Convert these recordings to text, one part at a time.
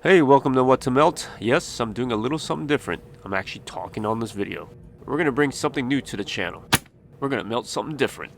Hey, welcome to What2Melt. Yes, I'm doing a little something different. I'm actually talking on this video. We're gonna bring something new to the channel. We're gonna melt something different.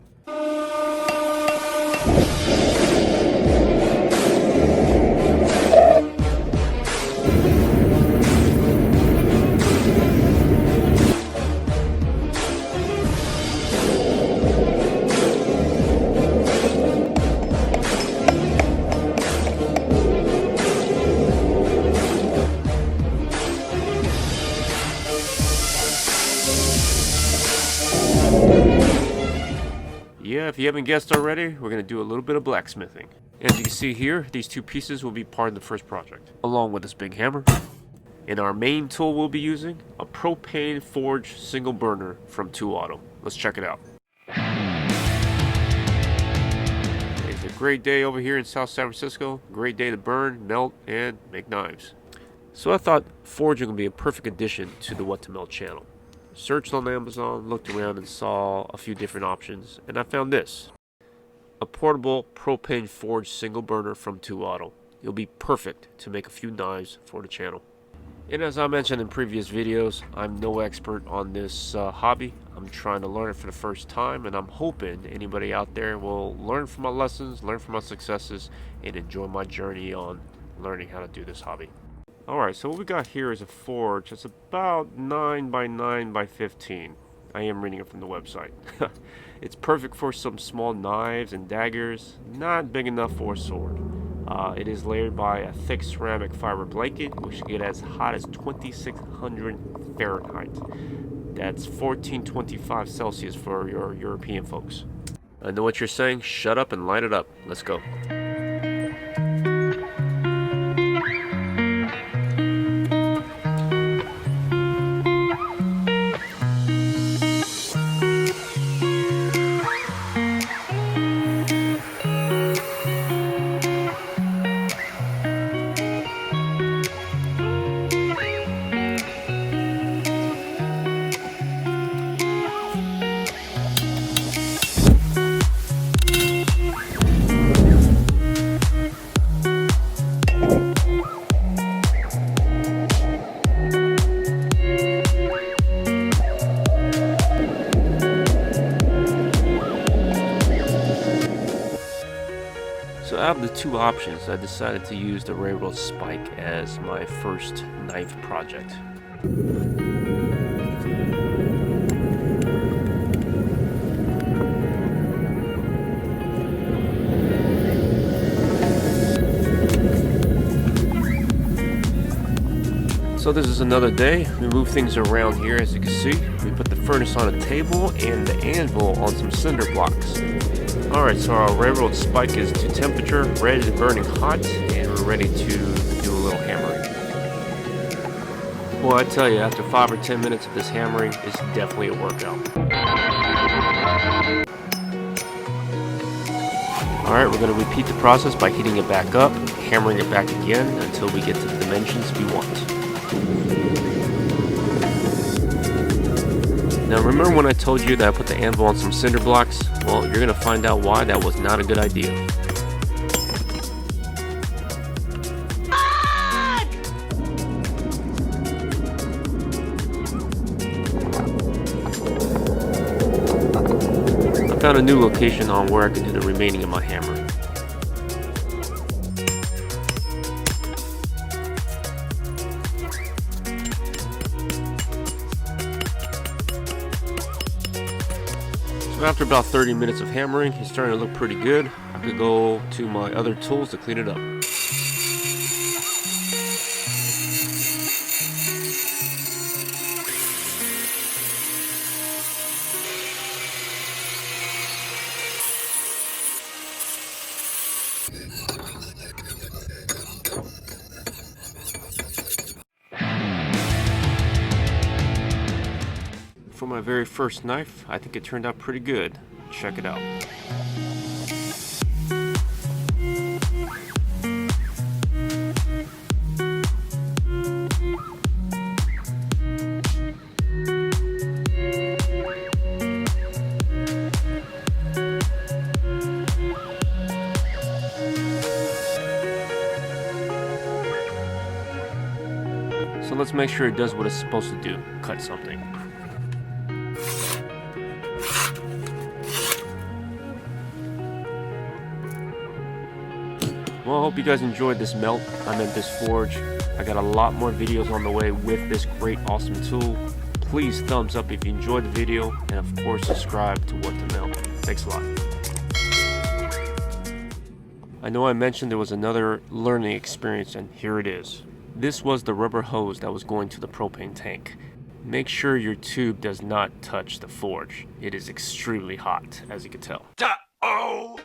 Yeah, if you haven't guessed already, we're going to do a little bit of blacksmithing. As you can see here, these two pieces will be part of the first project, along with this big hammer. And our main tool we'll be using, a propane forge single burner from ToAuto. Let's check it out. It's a great day over here in South San Francisco. Great day to burn, melt, and make knives. So I thought forging would be a perfect addition to the What2Melt channel. Searched on Amazon, looked around and saw a few different options, and I found this. A portable propane forge single burner from ToAuto. It'll be perfect to make a few knives for the channel. And as I mentioned in previous videos, I'm no expert on this hobby. I'm trying to learn it for the first time, and I'm hoping anybody out there will learn from my lessons, learn from my successes, and enjoy my journey on learning how to do this hobby. Alright, so what we got here is a forge. It's about 9 by 9 by 15. I am reading it from the website. It's perfect for some small knives and daggers, not big enough for a sword. It is layered by a thick ceramic fiber blanket, which can get as hot as 2600 Fahrenheit. That's 1425 Celsius for your European folks. I know what you're saying. Shut up and light it up. Let's go. So out of the two options, I decided to use the railroad spike as my first knife project. So this is another day. We move things around here, as you can see. We put the furnace on a table and the anvil on some cinder blocks. Alright, so our railroad spike is to temperature, ready to burning hot, and we're ready to do a little hammering. Well, I tell you, after 5 or 10 minutes of this hammering, it's definitely a workout. Alright, we're going to repeat the process by heating it back up, hammering it back again until we get to the dimensions we want. Now remember when I told you that I put the anvil on some cinder blocks? Well, you're going to find out why that was not a good idea. I found a new location on where I can do the remaining of my hammering. So after about 30 minutes of hammering, it's starting to look pretty good. I could go to my other tools to clean it up. For my very first knife, I think it turned out pretty good. Check it out. So let's make sure it does what it's supposed to do, cut something. Well, I hope you guys enjoyed this melt. This forge. I got a lot more videos on the way with this great, awesome tool. Please thumbs up if you enjoyed the video, and of course subscribe to What2Melt. Thanks a lot. I know I mentioned there was another learning experience, and here it is. This was the rubber hose that was going to the propane tank. Make sure your tube does not touch the forge. It is extremely hot, as you can tell.